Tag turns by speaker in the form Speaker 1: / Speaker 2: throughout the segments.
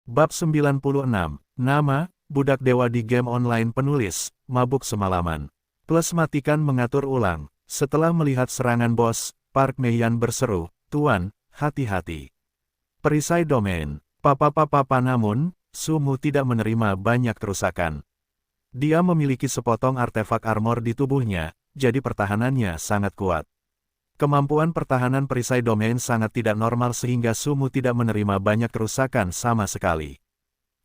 Speaker 1: Bab 96, Nama, Budak Dewa di Game Online Penulis, Mabuk Semalaman. Plus matikan mengatur ulang. Setelah melihat serangan bos, Park Meiyan berseru, "Tuan, hati-hati." Perisai domain. Papa namun, Sumu tidak menerima banyak kerusakan. Dia memiliki sepotong artefak armor di tubuhnya, jadi pertahanannya sangat kuat. Kemampuan pertahanan perisai domain sangat tidak normal sehingga Sumu tidak menerima banyak kerusakan sama sekali.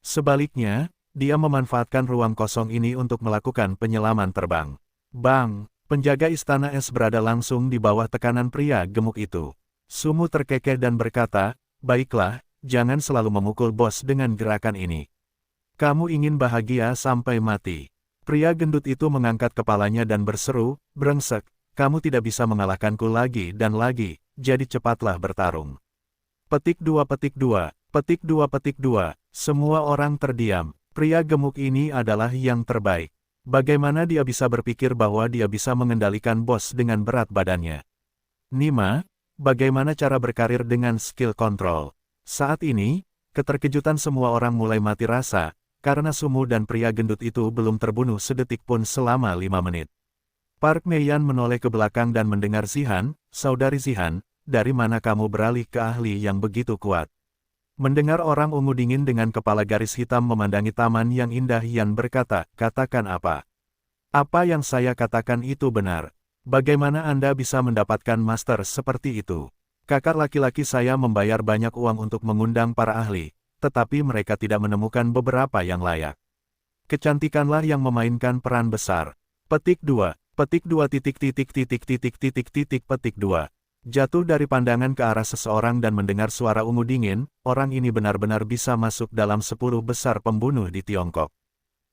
Speaker 1: Sebaliknya, dia memanfaatkan ruang kosong ini untuk melakukan penyelaman terbang. Bang! Penjaga istana es berada langsung di bawah tekanan pria gemuk itu. Sumu terkekeh dan berkata, "Baiklah, jangan selalu memukul bos dengan gerakan ini. Kamu ingin bahagia sampai mati." Pria gendut itu mengangkat kepalanya dan berseru, "Brengsek, kamu tidak bisa mengalahkanku lagi dan lagi, jadi cepatlah bertarung." Petik 2. Semua orang terdiam. Pria gemuk ini adalah yang terbaik. Bagaimana dia bisa berpikir bahwa dia bisa mengendalikan bos dengan berat badannya? Nima, bagaimana cara berkarir dengan skill control? Saat ini, keterkejutan semua orang mulai mati rasa, karena Sumu dan pria gendut itu belum terbunuh sedetik pun selama 5 menit. Park Meiyan menoleh ke belakang dan mendengar Zihan, "Saudari Zihan, dari mana kamu beralih ke ahli yang begitu kuat?" Mendengar orang ungu dingin dengan kepala garis hitam memandangi taman yang indah, Yan berkata, "Katakan apa? Apa yang saya katakan itu benar. Bagaimana Anda bisa mendapatkan master seperti itu? Kakak laki-laki saya membayar banyak uang untuk mengundang para ahli, tetapi mereka tidak menemukan beberapa yang layak. Kecantikanlah yang memainkan peran besar." Petik 2. Jatuh dari pandangan ke arah seseorang dan mendengar suara ungu dingin, orang ini benar-benar bisa masuk dalam 10 besar pembunuh di Tiongkok.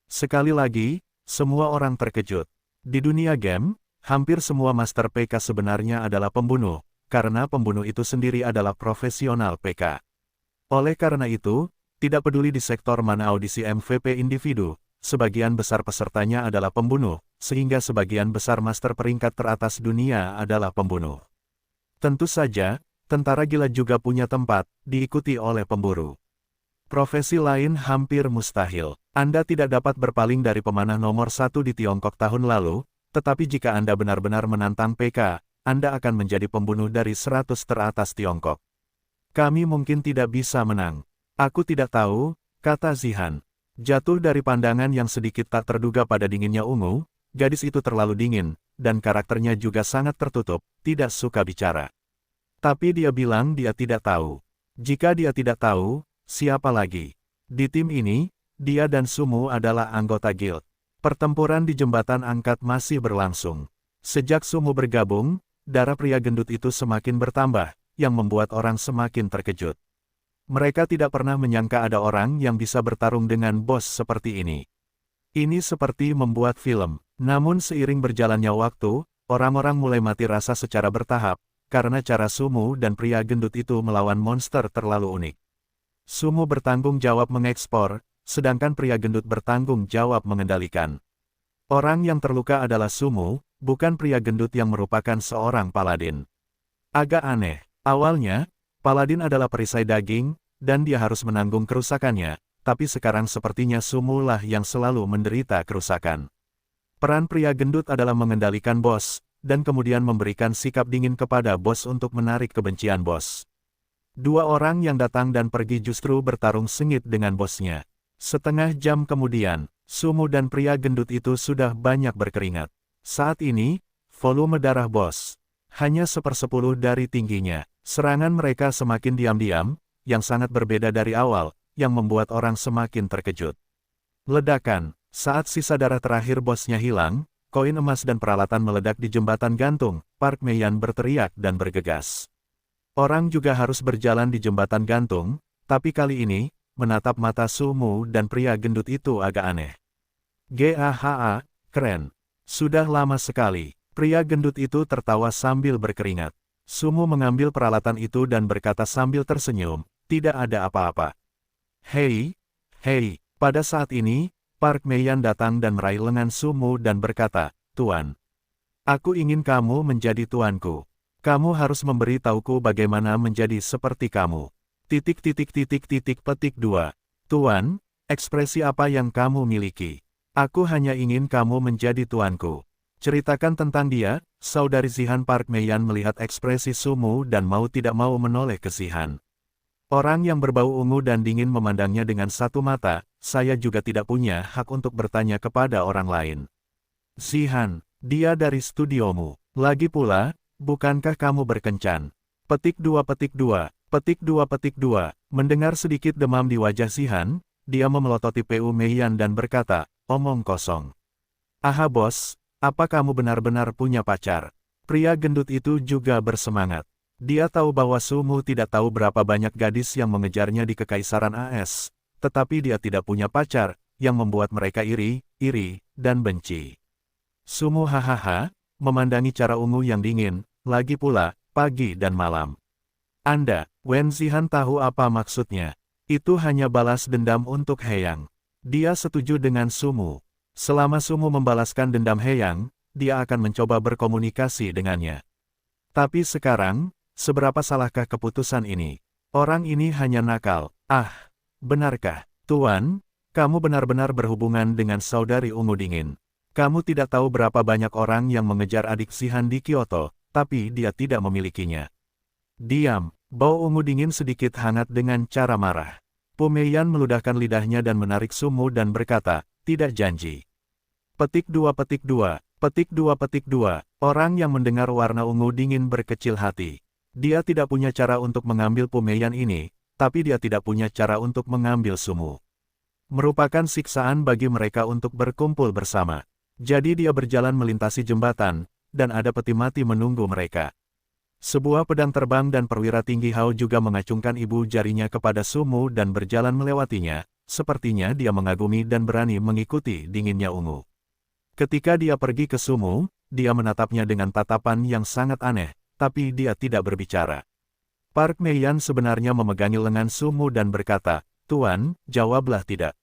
Speaker 1: Sekali lagi, semua orang terkejut. Di dunia game, hampir semua master PK sebenarnya adalah pembunuh, karena pembunuh itu sendiri adalah profesional PK. Oleh karena itu, tidak peduli di sektor mana audisi MVP individu, sebagian besar pesertanya adalah pembunuh, sehingga sebagian besar master peringkat teratas dunia adalah pembunuh. Tentu saja, tentara gila juga punya tempat, diikuti oleh pemburu. Profesi lain hampir mustahil. Anda tidak dapat berpaling dari pemanah nomor 1 di Tiongkok tahun lalu, tetapi jika Anda benar-benar menantang PK, Anda akan menjadi pembunuh dari 100 teratas Tiongkok. Kami mungkin tidak bisa menang. Aku tidak tahu, kata Zihan. Jatuh dari pandangan yang sedikit tak terduga pada dinginnya ungu, gadis itu terlalu dingin, dan karakternya juga sangat tertutup, tidak suka bicara. Tapi dia bilang dia tidak tahu. Jika dia tidak tahu, siapa lagi? Di tim ini, dia dan Sumu adalah anggota guild. Pertempuran di jembatan angkat masih berlangsung. Sejak Sumu bergabung, darah pria gendut itu semakin bertambah, yang membuat orang semakin terkejut. Mereka tidak pernah menyangka ada orang yang bisa bertarung dengan bos seperti ini. Ini seperti membuat film. Namun seiring berjalannya waktu, orang-orang mulai mati rasa secara bertahap, karena cara Sumu dan pria gendut itu melawan monster terlalu unik. Sumu bertanggung jawab mengekspor, sedangkan pria gendut bertanggung jawab mengendalikan. Orang yang terluka adalah Sumu, bukan pria gendut yang merupakan seorang paladin. Agak aneh, awalnya, paladin adalah perisai daging, dan dia harus menanggung kerusakannya, tapi sekarang sepertinya Sumu lah yang selalu menderita kerusakan. Peran pria gendut adalah mengendalikan bos, dan kemudian memberikan sikap dingin kepada bos untuk menarik kebencian bos. Dua orang yang datang dan pergi justru bertarung sengit dengan bosnya. Setengah jam kemudian, Sumu dan pria gendut itu sudah banyak berkeringat. Saat ini, volume darah bos hanya 1/10 dari tingginya. Serangan mereka semakin diam-diam, yang sangat berbeda dari awal, yang membuat orang semakin terkejut. Ledakan. Saat sisa darah terakhir bosnya hilang, koin emas dan peralatan meledak di jembatan gantung. Park Meiyan berteriak dan bergegas. Orang juga harus berjalan di jembatan gantung, tapi kali ini, menatap mata Sumu dan pria gendut itu agak aneh. "Gaha, keren. Sudah lama sekali." Pria gendut itu tertawa sambil berkeringat. Sumu mengambil peralatan itu dan berkata sambil tersenyum, "Tidak ada apa-apa." Hei. Pada saat ini, Park Meiyan datang dan meraih lengan Sumu dan berkata, "Tuan, aku ingin kamu menjadi tuanku. Kamu harus memberi tahuku bagaimana menjadi seperti kamu." Petik 2. Tuan, ekspresi apa yang kamu miliki? Aku hanya ingin kamu menjadi tuanku. Ceritakan tentang dia. Saudari Zihan. Park Meiyan melihat ekspresi Sumu dan mau tidak mau menoleh ke Zihan. Orang yang berbau ungu dan dingin memandangnya dengan satu mata. Saya juga tidak punya hak untuk bertanya kepada orang lain. Zihan, dia dari studiomu. Lagi pula, bukankah kamu berkencan? Petik 2 petik 2, petik 2 petik 2. Mendengar sedikit demam di wajah Zihan, dia memelototi Pu Meiyan dan berkata, omong kosong. Aha bos, apa kamu benar-benar punya pacar? Pria gendut itu juga bersemangat. Dia tahu bahwa Sumu tidak tahu berapa banyak gadis yang mengejarnya di Kekaisaran AS, tetapi dia tidak punya pacar, yang membuat mereka iri, dan benci. Sumu hahaha, memandangi cara ungu yang dingin, lagi pula, pagi dan malam. Anda, Wen Zihan tahu apa maksudnya. Itu hanya balas dendam untuk Heyang. Dia setuju dengan Sumu. Selama Sumu membalaskan dendam Heyang, dia akan mencoba berkomunikasi dengannya. Tapi sekarang, seberapa salahkah keputusan ini? Orang ini hanya nakal. Ah, benarkah, Tuan? Kamu benar-benar berhubungan dengan saudari ungu dingin. Kamu tidak tahu berapa banyak orang yang mengejar adik Zihan di Kyoto, tapi dia tidak memilikinya. Diam, bau ungu dingin sedikit hangat dengan cara marah. Pu Meiyan meludahkan lidahnya dan menarik Sumu dan berkata, tidak janji. Petik 2 petik 2, petik 2 petik 2, orang yang mendengar warna ungu dingin berkecil hati. Dia tidak punya cara untuk mengambil Pu Meiyan ini, tapi dia tidak punya cara untuk mengambil Sumu. Merupakan siksaan bagi mereka untuk berkumpul bersama. Jadi dia berjalan melintasi jembatan, dan ada peti mati menunggu mereka. Sebuah pedang terbang dan perwira tinggi Hao juga mengacungkan ibu jarinya kepada Sumu dan berjalan melewatinya, sepertinya dia mengagumi dan berani mengikuti dinginnya ungu. Ketika dia pergi ke Sumu, dia menatapnya dengan tatapan yang sangat aneh, tapi dia tidak berbicara. Park Meiyan sebenarnya memegangi lengan Sumu dan berkata, Tuan, jawablah tidak.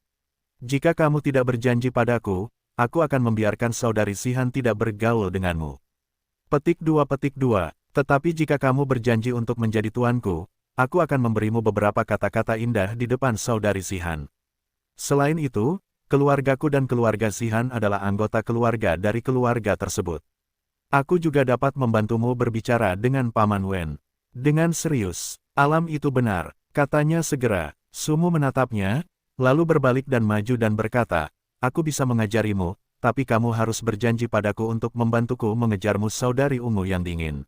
Speaker 1: Jika kamu tidak berjanji padaku, aku akan membiarkan saudari Zihan tidak bergaul denganmu. Petik 2 petik 2, tetapi jika kamu berjanji untuk menjadi tuanku, aku akan memberimu beberapa kata-kata indah di depan saudari Zihan. Selain itu, keluargaku dan keluarga Zihan adalah anggota keluarga dari keluarga tersebut. Aku juga dapat membantumu berbicara dengan Paman Wen. Dengan serius, alam itu benar, katanya segera. Sumu menatapnya, lalu berbalik dan maju dan berkata, aku bisa mengajarimu, tapi kamu harus berjanji padaku untuk membantuku mengejarmu saudari ungu yang dingin.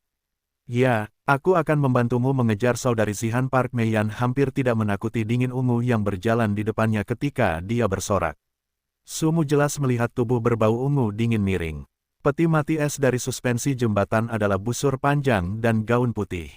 Speaker 1: Ya, aku akan membantumu mengejar saudari Zihan. Park Meiyan hampir tidak menakuti dingin ungu yang berjalan di depannya ketika dia bersorak. Sumu jelas melihat tubuh berbau ungu dingin miring. Peti mati es dari suspensi jembatan adalah busur panjang dan gaun putih.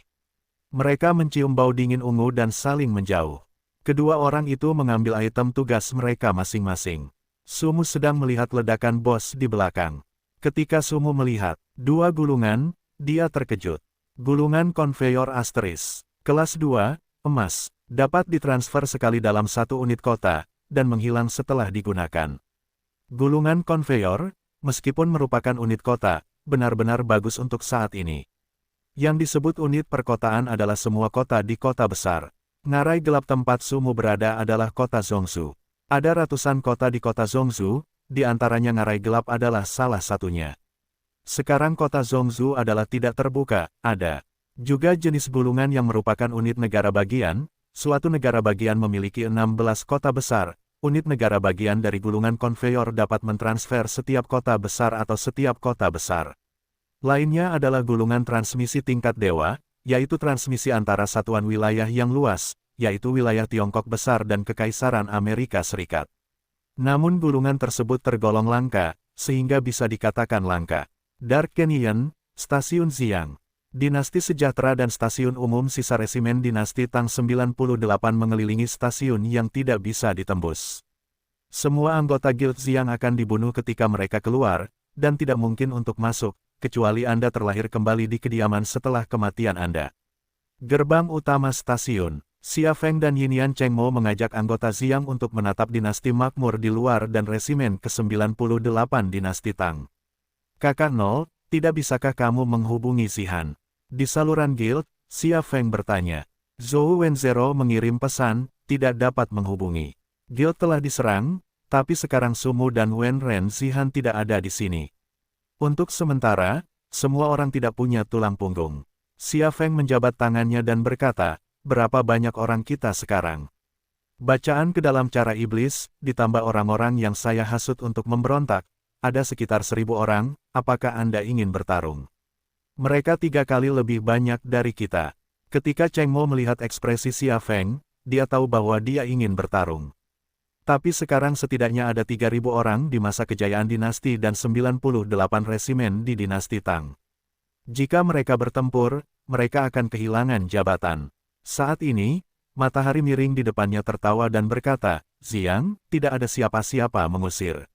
Speaker 1: Mereka mencium bau dingin ungu dan saling menjauh. Kedua orang itu mengambil item tugas mereka masing-masing. Sumu sedang melihat ledakan bos di belakang. Ketika Sumu melihat dua gulungan, dia terkejut. Gulungan konveyor asteris, kelas 2, emas, dapat ditransfer sekali dalam satu unit kota, dan menghilang setelah digunakan. Gulungan konveyor, meskipun merupakan unit kota, benar-benar bagus untuk saat ini. Yang disebut unit perkotaan adalah semua kota di kota besar. Ngarai gelap tempat Sumu berada adalah kota Zhongzhou. Ada ratusan kota di kota Zhongzhou, di antaranya Ngarai gelap adalah salah satunya. Sekarang kota Zhongzhou adalah tidak terbuka, ada juga jenis gulungan yang merupakan unit negara bagian. Suatu negara bagian memiliki 16 kota besar. Unit negara bagian dari gulungan konveyor dapat mentransfer setiap kota besar atau setiap kota besar. Lainnya adalah gulungan transmisi tingkat dewa, yaitu transmisi antara satuan wilayah yang luas, yaitu wilayah Tiongkok besar dan Kekaisaran Amerika Serikat. Namun gulungan tersebut tergolong langka, sehingga bisa dikatakan langka. Dark Canyon, Stasiun Xiang, Dinasti Sejahtera dan Stasiun Umum sisa resimen Dinasti Tang 98 mengelilingi stasiun yang tidak bisa ditembus. Semua anggota Guild Xiang akan dibunuh ketika mereka keluar, dan tidak mungkin untuk masuk, kecuali Anda terlahir kembali di kediaman setelah kematian Anda. Gerbang utama stasiun, Xia Feng dan Yinian Chengmo mengajak anggota Xiang untuk menatap dinasti makmur di luar dan resimen ke-98 dinasti Tang. Kakak Nol, tidak bisakah kamu menghubungi Zihan? Di saluran guild, Xia Feng bertanya. Zhou Wenzero mengirim pesan, tidak dapat menghubungi. Guild telah diserang, tapi sekarang Sumu dan Wen Ren Zihan tidak ada di sini. Untuk sementara, semua orang tidak punya tulang punggung. Xia Feng menjabat tangannya dan berkata, berapa banyak orang kita sekarang? Bacaan ke dalam cara iblis, ditambah orang-orang yang saya hasut untuk memberontak, ada sekitar 1000 orang, apakah Anda ingin bertarung? Mereka 3 kali lebih banyak dari kita. Ketika Cheng Mo melihat ekspresi Xia Feng, dia tahu bahwa dia ingin bertarung. Tapi sekarang setidaknya ada 3000 orang di masa kejayaan dinasti dan 98 resimen di dinasti Tang. Jika mereka bertempur, mereka akan kehilangan jabatan. Saat ini, matahari miring di depannya tertawa dan berkata, Ziang, tidak ada siapa-siapa mengusir.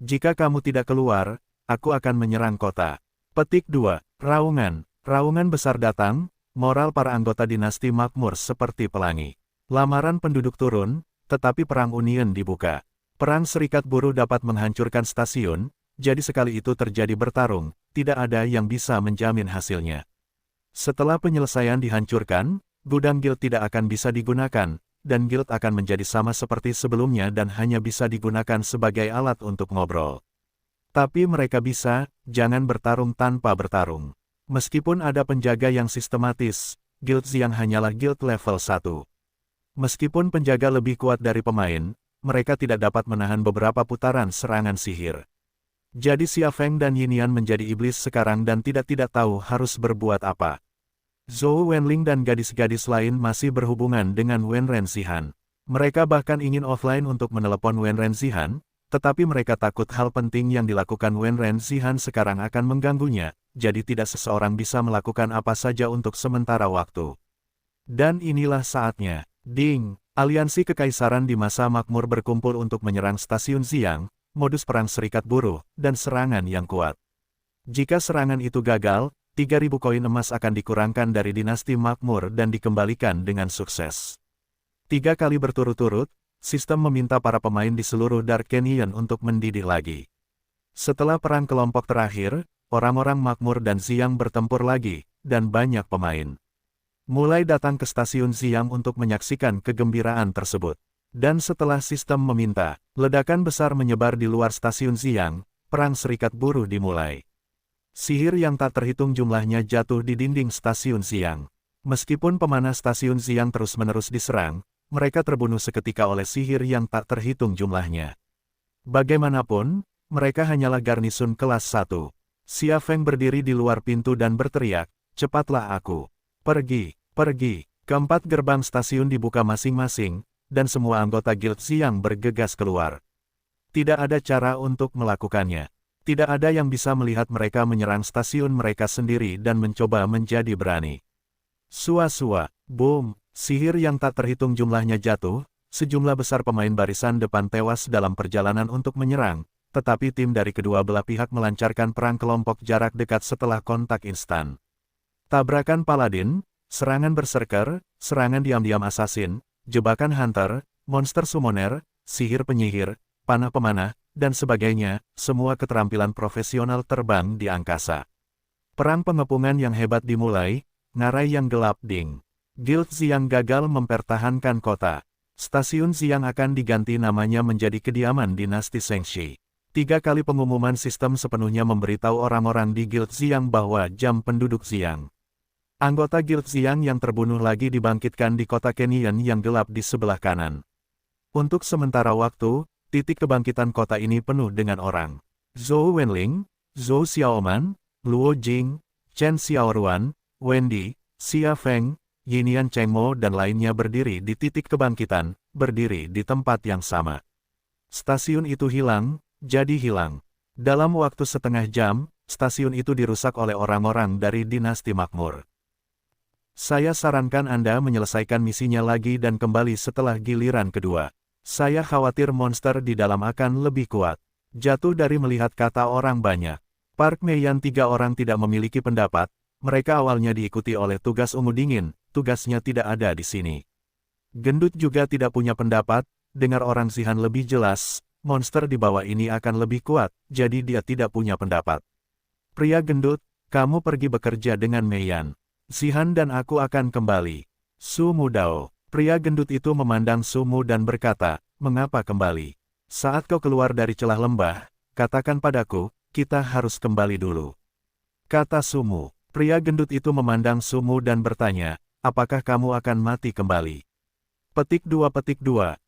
Speaker 1: Jika kamu tidak keluar, aku akan menyerang kota. Petik 2. Raungan. Raungan besar datang, moral para anggota dinasti makmur seperti pelangi. Lamaran penduduk turun, tetapi perang Union dibuka. Perang Serikat Buruh dapat menghancurkan stasiun, jadi sekali itu terjadi bertarung, tidak ada yang bisa menjamin hasilnya. Setelah penyelesaian dihancurkan, gudang guild tidak akan bisa digunakan, dan guild akan menjadi sama seperti sebelumnya dan hanya bisa digunakan sebagai alat untuk ngobrol. Tapi mereka bisa, jangan bertarung tanpa bertarung. Meskipun ada penjaga yang sistematis, Guild Ziang hanyalah guild level 1. Meskipun penjaga lebih kuat dari pemain, mereka tidak dapat menahan beberapa putaran serangan sihir. Jadi Xia Feng dan Yinian menjadi iblis sekarang dan tidak tahu harus berbuat apa. Zhou Wenling dan gadis-gadis lain masih berhubungan dengan Wen Ren Zihan. Mereka bahkan ingin offline untuk menelepon Wen Ren Zihan, tetapi mereka takut hal penting yang dilakukan Wen Ren Zihan sekarang akan mengganggunya, jadi tidak seseorang bisa melakukan apa saja untuk sementara waktu. Dan inilah saatnya. Ding! Aliansi Kekaisaran di masa makmur berkumpul untuk menyerang stasiun Ziang, modus perang Serikat Buruh, dan serangan yang kuat. Jika serangan itu gagal, 3000 koin emas akan dikurangkan dari dinasti makmur dan dikembalikan dengan sukses. 3 kali berturut-turut, sistem meminta para pemain di seluruh Dark Canyon untuk mendidih lagi. Setelah perang kelompok terakhir, orang-orang makmur dan Ziang bertempur lagi, dan banyak pemain mulai datang ke stasiun Ziang untuk menyaksikan kegembiraan tersebut. Dan setelah sistem meminta, ledakan besar menyebar di luar stasiun Ziang, perang Serikat Buruh dimulai. Sihir yang tak terhitung jumlahnya jatuh di dinding stasiun Ziang. Meskipun pemanah stasiun Ziang terus-menerus diserang, mereka terbunuh seketika oleh sihir yang tak terhitung jumlahnya. Bagaimanapun, mereka hanyalah garnisun kelas 1. Xia Feng berdiri di luar pintu dan berteriak, cepatlah aku. Pergi, pergi. Keempat gerbang stasiun dibuka masing-masing, dan semua anggota Guild Ziang bergegas keluar. Tidak ada cara untuk melakukannya. Tidak ada yang bisa melihat mereka menyerang stasiun mereka sendiri dan mencoba menjadi berani. Sua-sua, boom. Sihir yang tak terhitung jumlahnya jatuh, sejumlah besar pemain barisan depan tewas dalam perjalanan untuk menyerang, tetapi tim dari kedua belah pihak melancarkan perang kelompok jarak dekat setelah kontak instan. Tabrakan paladin, serangan berserker, serangan diam-diam assassin, jebakan hunter, monster summoner, sihir penyihir, panah pemanah, dan sebagainya, semua keterampilan profesional terbang di angkasa. Perang pengepungan yang hebat dimulai, ngarai yang gelap ding. Guild Ziang gagal mempertahankan kota. Stasiun Ziang akan diganti namanya menjadi kediaman dinasti Shengxi. 3 kali pengumuman sistem sepenuhnya memberitahu orang-orang di Guild Ziang bahwa jam penduduk Ziang. Anggota Guild Ziang yang terbunuh lagi dibangkitkan di kota Canyon yang gelap di sebelah kanan. Untuk sementara waktu, titik kebangkitan kota ini penuh dengan orang. Zhou Wenling, Zhou Xiaoman, Luo Jing, Chen Xiaoruan, Wendy, Xia Feng, Yinian Cheng Mo dan lainnya berdiri di titik kebangkitan, berdiri di tempat yang sama. Stasiun itu hilang, jadi hilang. Dalam waktu setengah jam, stasiun itu dirusak oleh orang-orang dari dinasti makmur. Saya sarankan Anda menyelesaikan misinya lagi dan kembali setelah giliran kedua. Saya khawatir monster di dalam akan lebih kuat. Jatuh dari melihat kata orang banyak. Park Meiyan 3 orang tidak memiliki pendapat, mereka awalnya diikuti oleh tugas ungu dingin, tugasnya tidak ada di sini. Gendut juga tidak punya pendapat, dengar orang Zihan lebih jelas, monster di bawah ini akan lebih kuat, jadi dia tidak punya pendapat. Pria gendut, kamu pergi bekerja dengan Meiyan. Zihan dan aku akan kembali. Su Mudao. Pria gendut itu memandang Sumu dan berkata, mengapa kembali? Saat kau keluar dari celah lembah, katakan padaku, kita harus kembali dulu. Kata Sumu. Pria gendut itu memandang Sumu dan bertanya, apakah kamu akan mati kembali? Petik 2.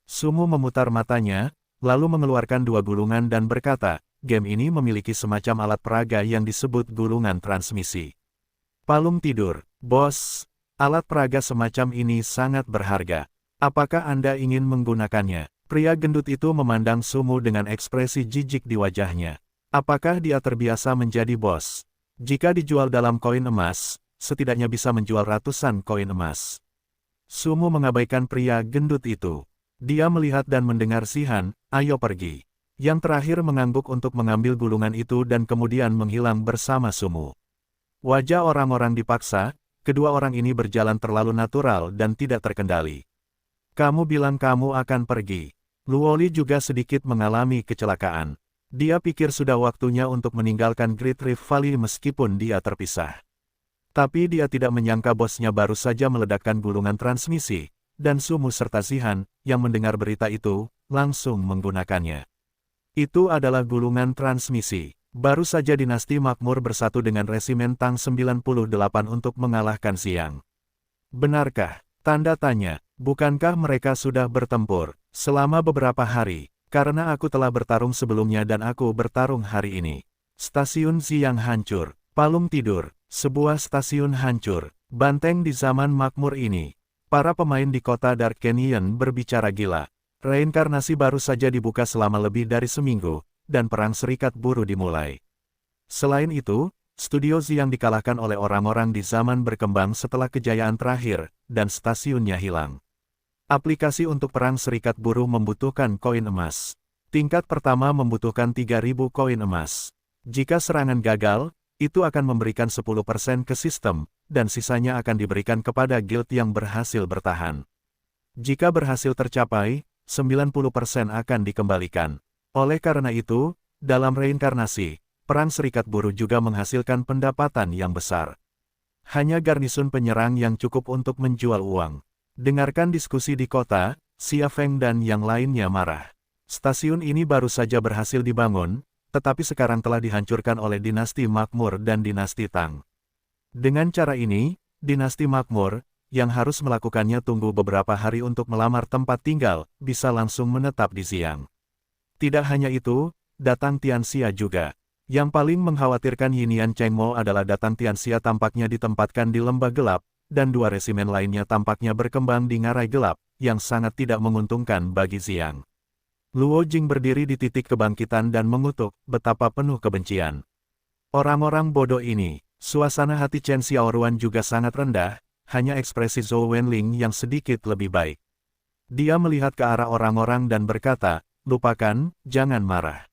Speaker 1: Sumu memutar matanya, lalu mengeluarkan 2 gulungan dan berkata, game ini memiliki semacam alat peraga yang disebut gulungan transmisi. Palung tidur, bos. Alat peraga semacam ini sangat berharga. Apakah Anda ingin menggunakannya? Pria gendut itu memandang Sumu dengan ekspresi jijik di wajahnya. Apakah dia terbiasa menjadi bos? Jika dijual dalam koin emas, setidaknya bisa menjual ratusan koin emas. Sumu mengabaikan pria gendut itu. Dia melihat dan mendengar Zihan, ayo pergi. Yang terakhir mengangguk untuk mengambil gulungan itu dan kemudian menghilang bersama Sumu. Wajah orang-orang dipaksa, kedua orang ini berjalan terlalu natural dan tidak terkendali. Kamu bilang kamu akan pergi. Luoli juga sedikit mengalami kecelakaan. Dia pikir sudah waktunya untuk meninggalkan Great Rift Valley meskipun dia terpisah. Tapi dia tidak menyangka bosnya baru saja meledakkan gulungan transmisi, dan Sumu serta Zihan, yang mendengar berita itu, langsung menggunakannya. Itu adalah gulungan transmisi. Baru saja dinasti makmur bersatu dengan resimen Tang 98 untuk mengalahkan Xiang. Benarkah? Tanda tanya. Bukankah mereka sudah bertempur selama beberapa hari? Karena aku telah bertarung sebelumnya dan aku bertarung hari ini. Stasiun Xiang hancur. Palung tidur. Sebuah stasiun hancur. Banteng di zaman makmur ini. Para pemain di kota Dark Canyon berbicara gila. Reinkarnasi baru saja dibuka selama lebih dari seminggu, dan perang serikat buruh dimulai. Selain itu, studio Xiang dikalahkan oleh orang-orang di zaman berkembang setelah kejayaan terakhir, dan stasiunnya hilang. Aplikasi untuk perang serikat buruh membutuhkan koin emas. Tingkat pertama membutuhkan 3.000 koin emas. Jika serangan gagal, itu akan memberikan 10% ke sistem, dan sisanya akan diberikan kepada guild yang berhasil bertahan. Jika berhasil tercapai, 90% akan dikembalikan. Oleh karena itu, dalam reinkarnasi, perang serikat buruh juga menghasilkan pendapatan yang besar. Hanya garnisun penyerang yang cukup untuk menjual uang. Dengarkan diskusi di kota, Xia Feng dan yang lainnya marah. Stasiun ini baru saja berhasil dibangun, tetapi sekarang telah dihancurkan oleh dinasti Makmur dan dinasti Tang. Dengan cara ini, dinasti Makmur, yang harus melakukannya tunggu beberapa hari untuk melamar tempat tinggal, bisa langsung menetap di Xiang. Tidak hanya itu, datang Tianxia juga. Yang paling mengkhawatirkan Yinian Chengmo adalah datang Tianxia tampaknya ditempatkan di lembah gelap, dan 2 resimen lainnya tampaknya berkembang di ngarai gelap, yang sangat tidak menguntungkan bagi Xiang. Luo Jing berdiri di titik kebangkitan dan mengutuk, betapa penuh kebencian. Orang-orang bodoh ini. Suasana hati Chen Xiaoruan juga sangat rendah, hanya ekspresi Zhou Wenling yang sedikit lebih baik. Dia melihat ke arah orang-orang dan berkata, lupakan, jangan marah.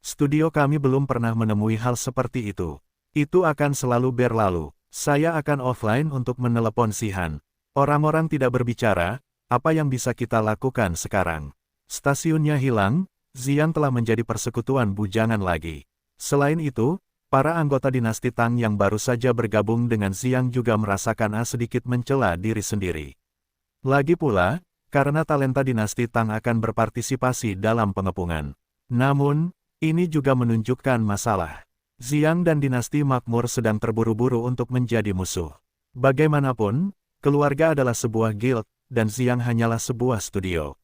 Speaker 1: Studio kami belum pernah menemui hal seperti itu. Itu akan selalu berlalu. Saya akan offline untuk menelepon Zihan. Orang-orang tidak berbicara, apa yang bisa kita lakukan sekarang? Stasiunnya hilang, Xiang telah menjadi persekutuan bujangan lagi. Selain itu, para anggota dinasti Tang yang baru saja bergabung dengan Xiang juga merasakan sedikit mencela diri sendiri. Lagi pula, karena talenta dinasti Tang akan berpartisipasi dalam pengepungan. Namun, ini juga menunjukkan masalah. Xiang dan dinasti Makmur sedang terburu-buru untuk menjadi musuh. Bagaimanapun, keluarga adalah sebuah guild, dan Xiang hanyalah sebuah studio.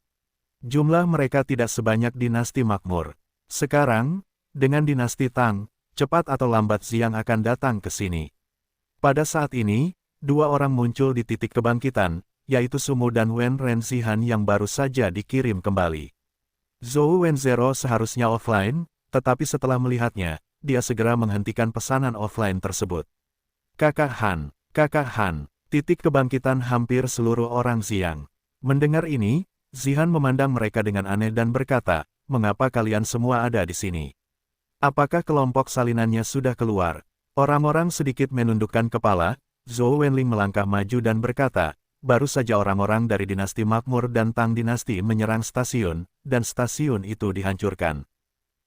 Speaker 1: Jumlah mereka tidak sebanyak dinasti Makmur. Sekarang, dengan dinasti Tang, cepat atau lambat Xiang akan datang ke sini. Pada saat ini, 2 orang muncul di titik kebangkitan, yaitu Sumu dan Wen Ren Zihan yang baru saja dikirim kembali. Zhou Wenzero seharusnya offline, tetapi setelah melihatnya, dia segera menghentikan pesanan offline tersebut. Kakak Han, titik kebangkitan hampir seluruh orang Xiang. Mendengar ini, Zihan memandang mereka dengan aneh dan berkata, mengapa kalian semua ada di sini? Apakah kelompok salinannya sudah keluar? Orang-orang sedikit menundukkan kepala, Zhou Wenling melangkah maju dan berkata, baru saja orang-orang dari dinasti Makmur dan Tang dinasti menyerang stasiun, dan stasiun itu dihancurkan.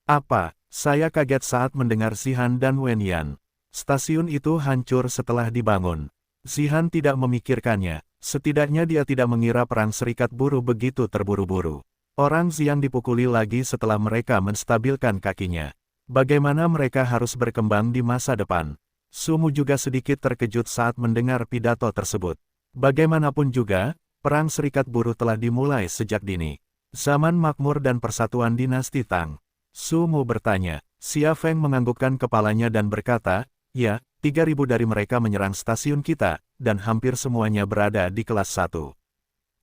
Speaker 1: Apa? Saya kaget saat mendengar Zihan dan Wen Yan. Stasiun itu hancur setelah dibangun. Zihan tidak memikirkannya, setidaknya dia tidak mengira perang serikat buruh begitu terburu-buru. Orang Xiang dipukuli lagi setelah mereka menstabilkan kakinya. Bagaimana mereka harus berkembang di masa depan? Su Mu juga sedikit terkejut saat mendengar pidato tersebut. Bagaimanapun juga, Perang Serikat Buruh telah dimulai sejak dini. Zaman makmur dan persatuan dinasti Tang. Su Mu bertanya. Xia Feng menganggukkan kepalanya dan berkata, ya, 3.000 dari mereka menyerang stasiun kita, dan hampir semuanya berada di kelas 1.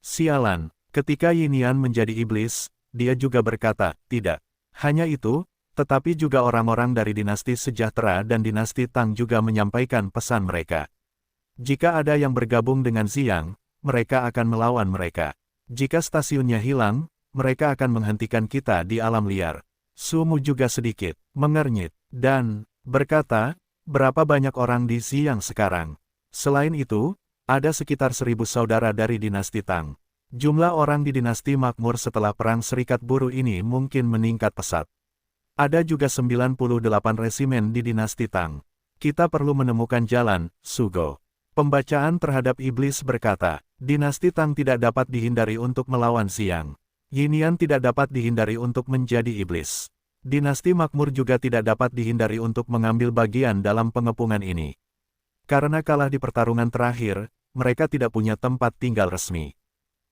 Speaker 1: Sialan, ketika Yinian menjadi iblis, dia juga berkata, tidak. Hanya itu, tetapi juga orang-orang dari dinasti sejahtera dan dinasti Tang juga menyampaikan pesan mereka. Jika ada yang bergabung dengan Xiang, mereka akan melawan mereka. Jika stasiunnya hilang, mereka akan menghentikan kita di alam liar. Su Mu juga sedikit mengernyit, dan berkata, berapa banyak orang di Xiang sekarang? Selain itu, ada sekitar 1.000 saudara dari dinasti Tang. Jumlah orang di dinasti makmur setelah Perang Serikat Buruh ini mungkin meningkat pesat. Ada juga 98 resimen di dinasti Tang. Kita perlu menemukan jalan, Sugo. Pembacaan terhadap iblis berkata, dinasti Tang tidak dapat dihindari untuk melawan Xiang. Yinian tidak dapat dihindari untuk menjadi iblis. Dinasti makmur juga tidak dapat dihindari untuk mengambil bagian dalam pengepungan ini. Karena kalah di pertarungan terakhir, mereka tidak punya tempat tinggal resmi.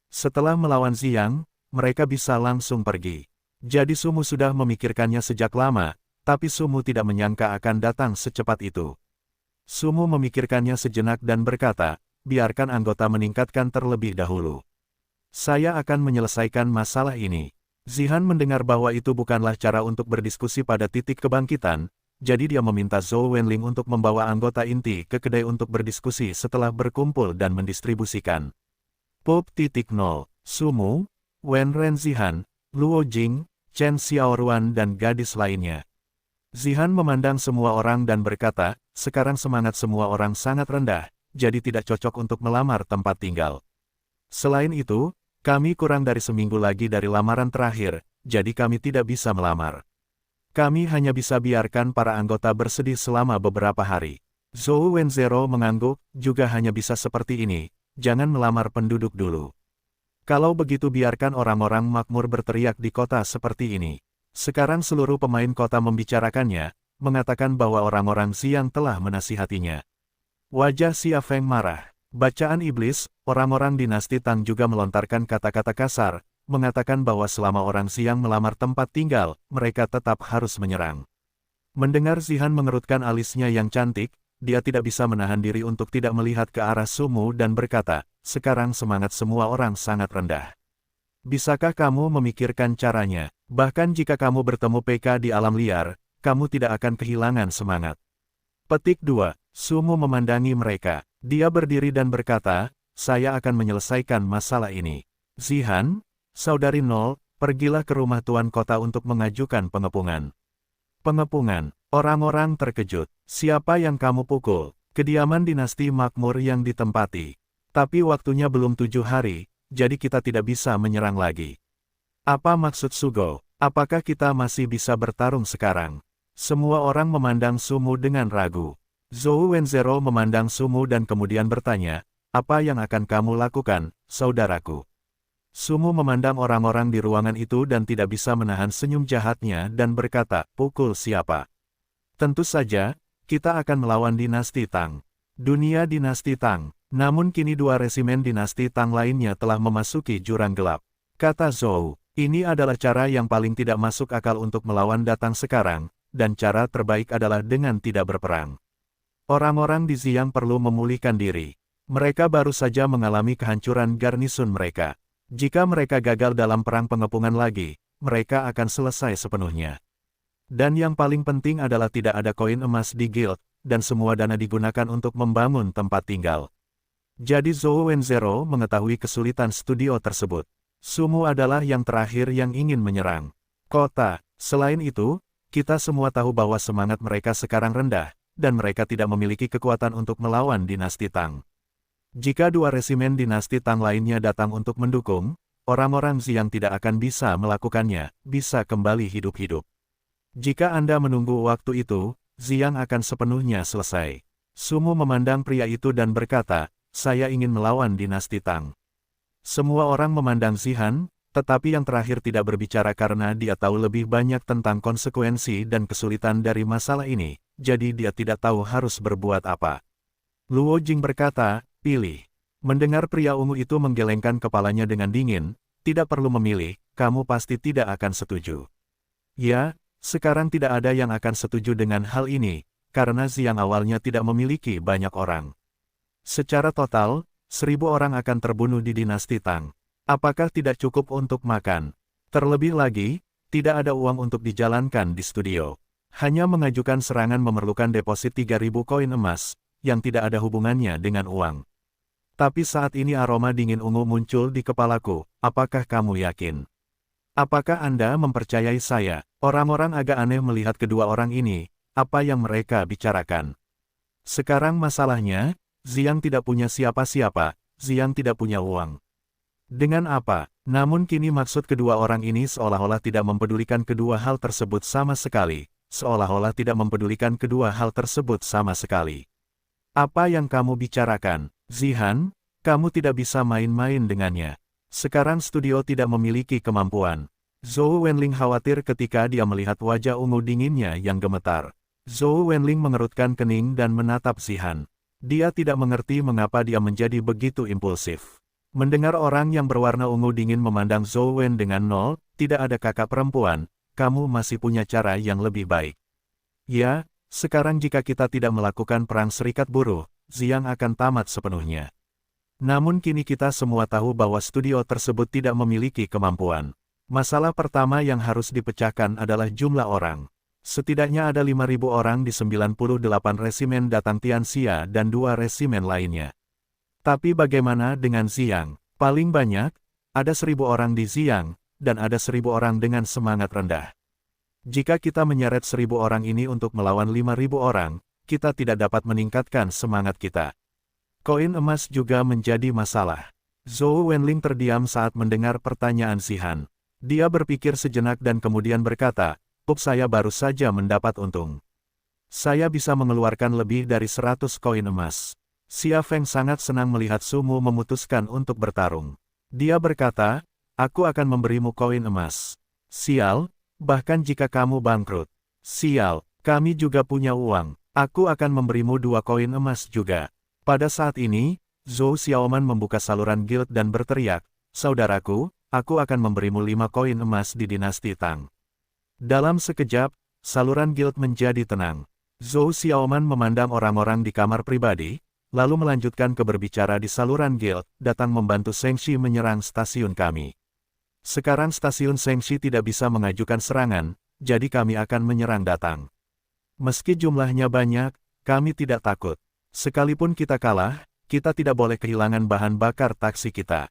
Speaker 1: Setelah melawan Xiang, mereka bisa langsung pergi. Jadi Su Mu sudah memikirkannya sejak lama, tapi Su Mu tidak menyangka akan datang secepat itu. Su Mu memikirkannya sejenak dan berkata, biarkan anggota meningkatkan terlebih dahulu. Saya akan menyelesaikan masalah ini. Zihan mendengar bahwa itu bukanlah cara untuk berdiskusi pada titik kebangkitan, jadi dia meminta Zhou Wenling untuk membawa anggota inti ke kedai untuk berdiskusi setelah berkumpul dan mendistribusikan. Pop. 0, Su Mu, Wen Ren Zihan, Luo Jing, Chen Xiaoruan dan gadis lainnya. Zihan memandang semua orang dan berkata, sekarang semangat semua orang sangat rendah, jadi tidak cocok untuk melamar tempat tinggal. Selain itu, kami kurang dari seminggu lagi dari lamaran terakhir, jadi kami tidak bisa melamar. Kami hanya bisa biarkan para anggota bersedih selama beberapa hari. Zhou Wenzero mengangguk, juga hanya bisa seperti ini, jangan melamar penduduk dulu. Kalau begitu biarkan orang-orang makmur berteriak di kota seperti ini. Sekarang seluruh pemain kota membicarakannya, mengatakan bahwa orang-orang Xiang telah menasihatinya. Wajah Xia Feng marah. Bacaan iblis, orang-orang dinasti Tang juga melontarkan kata-kata kasar, mengatakan bahwa selama orang Xiang melamar tempat tinggal, mereka tetap harus menyerang. Mendengar Zihan mengerutkan alisnya yang cantik, dia tidak bisa menahan diri untuk tidak melihat ke arah Su Mu dan berkata, sekarang semangat semua orang sangat rendah. Bisakah kamu memikirkan caranya? Bahkan jika kamu bertemu PK di alam liar, kamu tidak akan kehilangan semangat. Petik 2. Su Mu memandangi mereka. Dia berdiri dan berkata, saya akan menyelesaikan masalah ini. Zihan, saudari Nol, pergilah ke rumah tuan kota untuk mengajukan pengepungan. Pengepungan. Orang-orang terkejut. Siapa yang kamu pukul? Kediaman dinasti makmur yang ditempati. Tapi waktunya belum 7 hari, jadi kita tidak bisa menyerang lagi. Apa maksud Sugo? Apakah kita masih bisa bertarung sekarang? Semua orang memandang Su Mu dengan ragu. Zhou Wenzero memandang Su Mu dan kemudian bertanya, apa yang akan kamu lakukan, saudaraku? Su Mu memandang orang-orang di ruangan itu dan tidak bisa menahan senyum jahatnya dan berkata, pukul siapa? Tentu saja, kita akan melawan dinasti Tang. Dunia dinasti Tang. Namun kini 2 resimen dinasti Tang lainnya telah memasuki jurang gelap. Kata Zhou, ini adalah cara yang paling tidak masuk akal untuk melawan datang sekarang, dan cara terbaik adalah dengan tidak berperang. Orang-orang di Xiang perlu memulihkan diri. Mereka baru saja mengalami kehancuran garnisun mereka. Jika mereka gagal dalam perang pengepungan lagi, mereka akan selesai sepenuhnya. Dan yang paling penting adalah tidak ada koin emas di guild, dan semua dana digunakan untuk membangun tempat tinggal. Jadi Zhou Wenzero mengetahui kesulitan studio tersebut. Su Mu adalah yang terakhir yang ingin menyerang kota. Selain itu, kita semua tahu bahwa semangat mereka sekarang rendah, dan mereka tidak memiliki kekuatan untuk melawan dinasti Tang. Jika 2 resimen dinasti Tang lainnya datang untuk mendukung, orang-orang Xiang tidak akan bisa melakukannya, bisa kembali hidup-hidup. Jika Anda menunggu waktu itu, Xiang akan sepenuhnya selesai. Su Mu memandang pria itu dan berkata, saya ingin melawan dinasti Tang. Semua orang memandang Zihan, Tetapi yang terakhir tidak berbicara karena dia tahu lebih banyak tentang konsekuensi dan kesulitan dari masalah ini, jadi dia tidak tahu harus berbuat apa. Luo Jing berkata, pilih. Mendengar pria ungu itu menggelengkan kepalanya dengan dingin, tidak perlu memilih, kamu pasti tidak akan setuju. Ya, sekarang tidak ada yang akan setuju dengan hal ini, karena Xiang awalnya tidak memiliki banyak orang. Secara total, 1000 orang akan terbunuh di dinasti Tang. Apakah tidak cukup untuk makan? Terlebih lagi, tidak ada uang untuk dijalankan di studio. Hanya mengajukan serangan memerlukan deposit 3000 koin emas, yang tidak ada hubungannya dengan uang. Tapi saat ini aroma dingin ungu muncul di kepalaku, apakah kamu yakin? Apakah Anda mempercayai saya? Orang-orang agak aneh melihat kedua orang ini, apa yang mereka bicarakan. Sekarang masalahnya, Xiang tidak punya siapa-siapa, Xiang tidak punya uang. Dengan apa? Namun kini maksud kedua orang ini seolah-olah tidak mempedulikan kedua hal tersebut sama sekali, seolah-olah tidak mempedulikan kedua hal tersebut sama sekali. Apa yang kamu bicarakan, Zihan? Kamu tidak bisa main-main dengannya. Sekarang studio tidak memiliki kemampuan. Zhou Wenling khawatir ketika dia melihat wajah ungu dinginnya yang gemetar. Zhou Wenling mengerutkan kening dan menatap Zihan. Dia tidak mengerti mengapa dia menjadi begitu impulsif. Mendengar orang yang berwarna ungu dingin memandang Zhou Wen dengan nol, tidak ada kakak perempuan, kamu masih punya cara yang lebih baik. Ya, sekarang jika kita tidak melakukan perang serikat buruh, Xiang akan tamat sepenuhnya. Namun kini kita semua tahu bahwa studio tersebut tidak memiliki kemampuan. Masalah pertama yang harus dipecahkan adalah jumlah orang. Setidaknya ada 5000 orang di 98 resimen Datang Tianxia dan 2 resimen lainnya. Tapi bagaimana dengan Xiang? Paling banyak, ada 1000 orang di Xiang, dan ada 1000 orang dengan semangat rendah. Jika kita menyeret 1000 orang ini untuk melawan 5000 orang, kita tidak dapat meningkatkan semangat kita. Koin emas juga menjadi masalah. Zhou Wenling terdiam saat mendengar pertanyaan Zihan. Dia berpikir sejenak dan kemudian berkata, saya baru saja mendapat untung. Saya bisa mengeluarkan lebih dari 100 koin emas. Xia Feng sangat senang melihat Sumu memutuskan untuk bertarung. Dia berkata, aku akan memberimu koin emas. Sial, bahkan jika kamu bangkrut. Sial, kami juga punya uang. Aku akan memberimu 2 koin emas juga. Pada saat ini, Zhou Xiaoman membuka saluran guild dan berteriak, saudaraku, aku akan memberimu 5 koin emas di dinasti Tang. Dalam sekejap, saluran guild menjadi tenang. Zhou Xiaoman memandang orang-orang di kamar pribadi, lalu melanjutkan ke berbicara di saluran guild, datang membantu Shengxi menyerang stasiun kami. Sekarang stasiun Shengxi tidak bisa mengajukan serangan, jadi kami akan menyerang datang. Meski jumlahnya banyak, kami tidak takut. Sekalipun kita kalah, kita tidak boleh kehilangan bahan bakar taksi kita.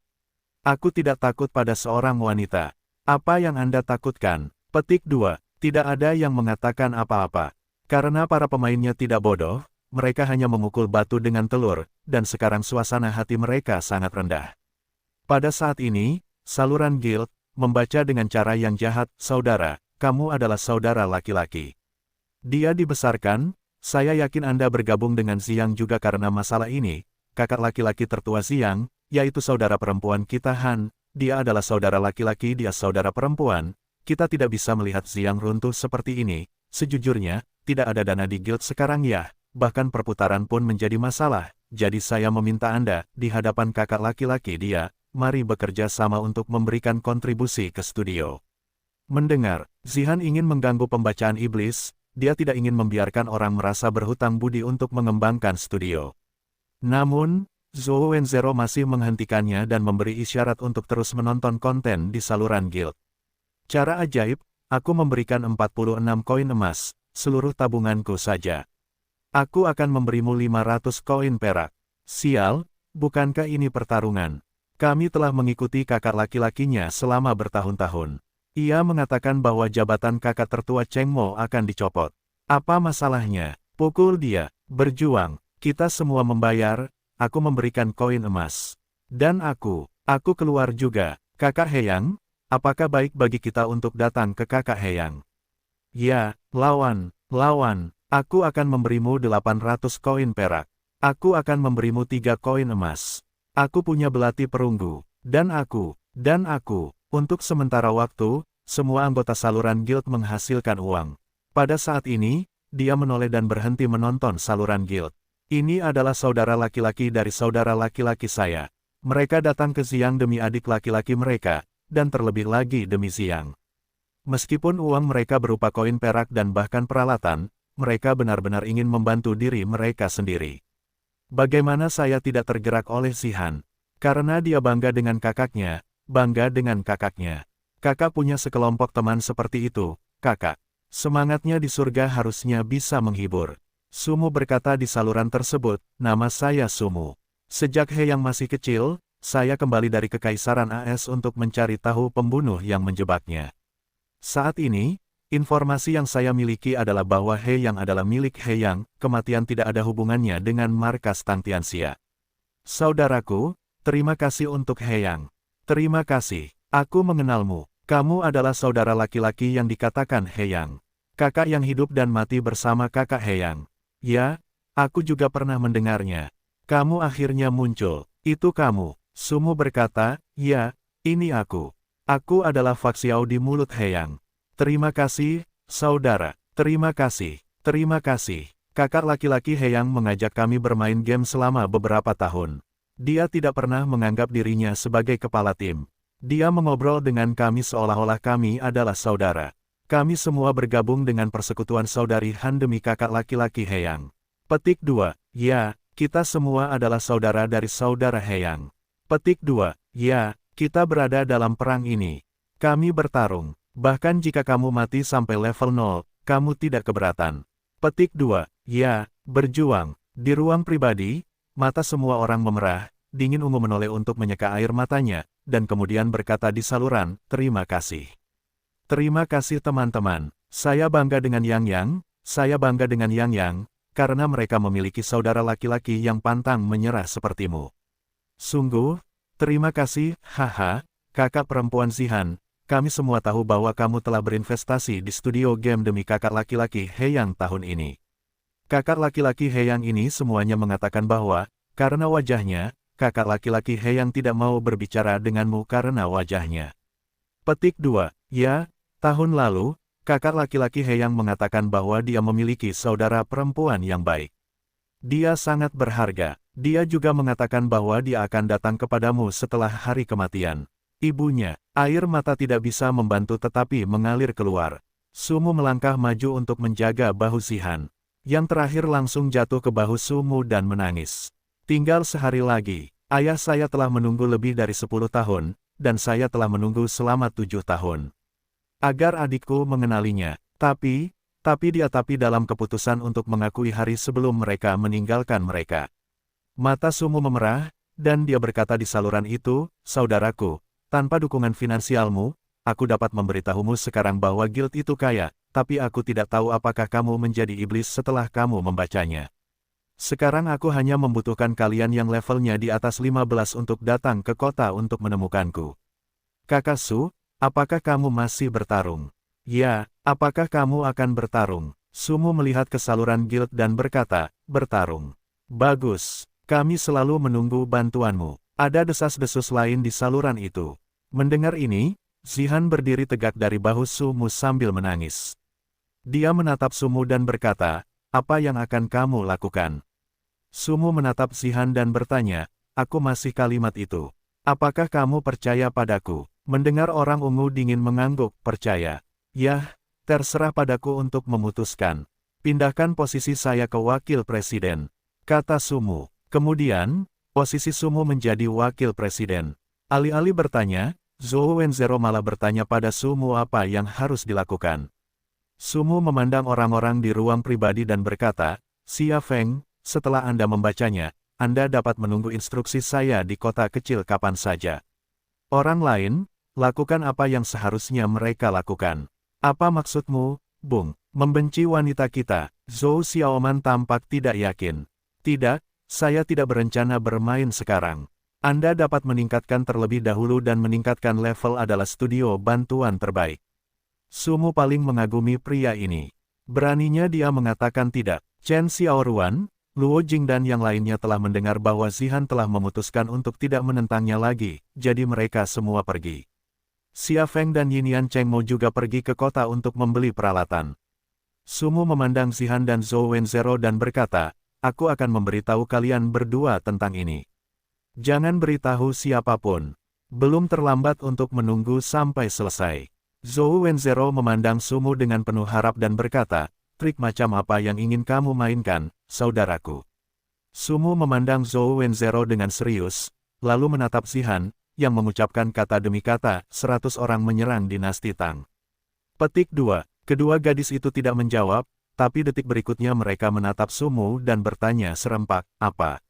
Speaker 1: Aku tidak takut pada seorang wanita. Apa yang Anda takutkan? Petik 2. Tidak ada yang mengatakan apa-apa. Karena para pemainnya tidak bodoh, mereka hanya memukul batu dengan telur, dan sekarang suasana hati mereka sangat rendah. Pada saat ini, saluran guild membaca dengan cara yang jahat, saudara, kamu adalah saudara laki-laki. Dia dibesarkan, saya yakin Anda bergabung dengan Xiang juga karena masalah ini, kakak laki-laki tertua Xiang, yaitu saudara perempuan kita Han, dia adalah saudara laki-laki dia saudara perempuan, kita tidak bisa melihat Xiang runtuh seperti ini, sejujurnya, tidak ada dana di guild sekarang ya. Bahkan perputaran pun menjadi masalah, jadi saya meminta Anda, di hadapan kakak laki-laki dia, mari bekerja sama untuk memberikan kontribusi ke studio. Mendengar, Zihan ingin mengganggu pembacaan iblis, dia tidak ingin membiarkan orang merasa berhutang budi untuk mengembangkan studio. Namun, Zhou Wenzero masih menghentikannya dan memberi isyarat untuk terus menonton konten di saluran guild. Cara ajaib, aku memberikan 46 koin emas, seluruh tabunganku saja. Aku akan memberimu 500 koin perak. Sial, bukankah ini pertarungan? Kami telah mengikuti kakak laki-lakinya selama bertahun-tahun. Ia mengatakan bahwa jabatan kakak tertua Cheng Mo akan dicopot. Apa masalahnya? Pukul dia. Berjuang. Kita semua membayar, aku memberikan koin emas. Dan aku keluar juga. Kakak Heyang, apakah baik bagi kita untuk datang ke kakak Heyang? Ya, lawan. Aku akan memberimu 800 koin perak. Aku akan memberimu 3 koin emas. Aku punya belati perunggu. Dan aku. Untuk sementara waktu, semua anggota saluran guild menghasilkan uang. Pada saat ini, dia menoleh dan berhenti menonton saluran guild. Ini adalah saudara laki-laki dari saudara laki-laki saya. Mereka datang ke Xiang demi adik laki-laki mereka, dan terlebih lagi demi Xiang. Meskipun uang mereka berupa koin perak dan bahkan peralatan, mereka benar-benar ingin membantu diri mereka sendiri. Bagaimana saya tidak tergerak oleh Xihan? Karena dia bangga dengan kakaknya, bangga dengan kakaknya. Kakak punya sekelompok teman seperti itu, kakak. Semangatnya di surga harusnya bisa menghibur. Sumu berkata di saluran tersebut, nama saya Sumu. Sejak He yang masih kecil, saya kembali dari Kekaisaran AS untuk mencari tahu pembunuh yang menjebaknya. Saat ini, informasi yang saya miliki adalah bahwa He yang adalah milik He Yang, kematian tidak ada hubungannya dengan markas Tang Tianxia. Saudaraku, terima kasih untuk He Yang. Terima kasih, aku mengenalmu. Kamu adalah saudara laki-laki yang dikatakan He Yang. Kakak yang hidup dan mati bersama kakak He Yang. Ya, aku juga pernah mendengarnya. Kamu akhirnya muncul. Itu kamu. Sumu berkata, ya, ini aku. Aku adalah Faxiao di mulut He Yang. Terima kasih, saudara. Terima kasih. Terima kasih. Kakak laki-laki He Yang mengajak kami bermain game selama beberapa tahun. Dia tidak pernah menganggap dirinya sebagai kepala tim. Dia mengobrol dengan kami seolah-olah kami adalah saudara. Kami semua bergabung dengan persekutuan saudari Han demi kakak laki-laki He Yang. Petik 2. Ya, kita semua adalah saudara dari saudara He Yang. Petik 2. Ya, kita berada dalam perang ini. Kami bertarung. Bahkan jika kamu mati sampai level 0, kamu tidak keberatan. Petik 2. Ya, berjuang. Di ruang pribadi, mata semua orang memerah, dingin ungu menoleh untuk menyeka air matanya, dan kemudian berkata di saluran, terima kasih. Terima kasih teman-teman. Saya bangga dengan Yang, saya bangga dengan Yang, karena mereka memiliki saudara laki-laki yang pantang menyerah sepertimu. Sungguh, terima kasih, haha, kakak perempuan Xihan, kami semua tahu bahwa kamu telah berinvestasi di studio game demi kakak laki-laki He Yang tahun ini. Kakak laki-laki He Yang ini semuanya mengatakan bahwa, karena wajahnya, kakak laki-laki He Yang tidak mau berbicara denganmu karena wajahnya. Petik 2. Ya, tahun lalu, kakak laki-laki He Yang mengatakan bahwa dia memiliki saudara perempuan yang baik. Dia sangat berharga. Dia juga mengatakan bahwa dia akan datang kepadamu setelah hari kematian. Ibunya, air mata tidak bisa membantu tetapi mengalir keluar. Sumu melangkah maju untuk menjaga bahu Xihan. Yang terakhir langsung jatuh ke bahu Sumu dan menangis. Tinggal sehari lagi, ayah saya telah menunggu lebih dari 10 tahun, dan saya telah menunggu selama 7 tahun. Agar adikku mengenalinya, tapi dalam keputusan untuk mengakui hari sebelum mereka meninggalkan mereka. Mata Sumu memerah, dan dia berkata di saluran itu, saudaraku, tanpa dukungan finansialmu, aku dapat memberitahumu sekarang bahwa guild itu kaya, tapi aku tidak tahu apakah kamu menjadi iblis setelah kamu membacanya. Sekarang aku hanya membutuhkan kalian yang levelnya di atas 15 untuk datang ke kota untuk menemukanku. Kakak Su, apakah kamu masih bertarung? Ya, apakah kamu akan bertarung? Sumu melihat ke saluran guild dan berkata, bertarung. Bagus, kami selalu menunggu bantuanmu. Ada desas-desus lain di saluran itu. Mendengar ini, Xihan berdiri tegak dari bahu Sumu sambil menangis. Dia menatap Sumu dan berkata, apa yang akan kamu lakukan? Sumu menatap Xihan dan bertanya, aku masih kalimat itu. Apakah kamu percaya padaku? Mendengar orang ungu dingin mengangguk, percaya. Yah, terserah padaku untuk memutuskan. Pindahkan posisi saya ke wakil presiden, kata Sumu. Kemudian, posisi Sumu menjadi wakil presiden. Alih-alih bertanya, Zhou Wenzero malah bertanya pada Sumu apa yang harus dilakukan. Sumu memandang orang-orang di ruang pribadi dan berkata, Xia Feng, setelah Anda membacanya, Anda dapat menunggu instruksi saya di kota kecil kapan saja. Orang lain, lakukan apa yang seharusnya mereka lakukan. Apa maksudmu, Bung? Membenci wanita kita? Zhou Xiaoman tampak tidak yakin. Tidak, saya tidak berencana bermain sekarang. Anda dapat meningkatkan terlebih dahulu dan meningkatkan level adalah studio bantuan terbaik. Sumu paling mengagumi pria ini. Beraninya dia mengatakan tidak. Chen Xiaoruan, Luo Jing dan yang lainnya telah mendengar bahwa Xihan telah memutuskan untuk tidak menentangnya lagi, jadi mereka semua pergi. Xia Feng dan Yinian Chengmo juga pergi ke kota untuk membeli peralatan. Sumu memandang Zihan dan Zhou Wenzhou dan berkata, aku akan memberitahu kalian berdua tentang ini. Jangan beritahu siapapun. Belum terlambat untuk menunggu sampai selesai. Zhou Wenzhou memandang Sumu dengan penuh harap dan berkata, trik macam apa yang ingin kamu mainkan, saudaraku? Sumu memandang Zhou Wenzhou dengan serius, lalu menatap Zihan, yang mengucapkan kata demi kata, 100 orang menyerang dinasti Tang. Petik 2. Kedua gadis itu tidak menjawab, tapi detik berikutnya mereka menatap Sumu dan bertanya serempak, apa?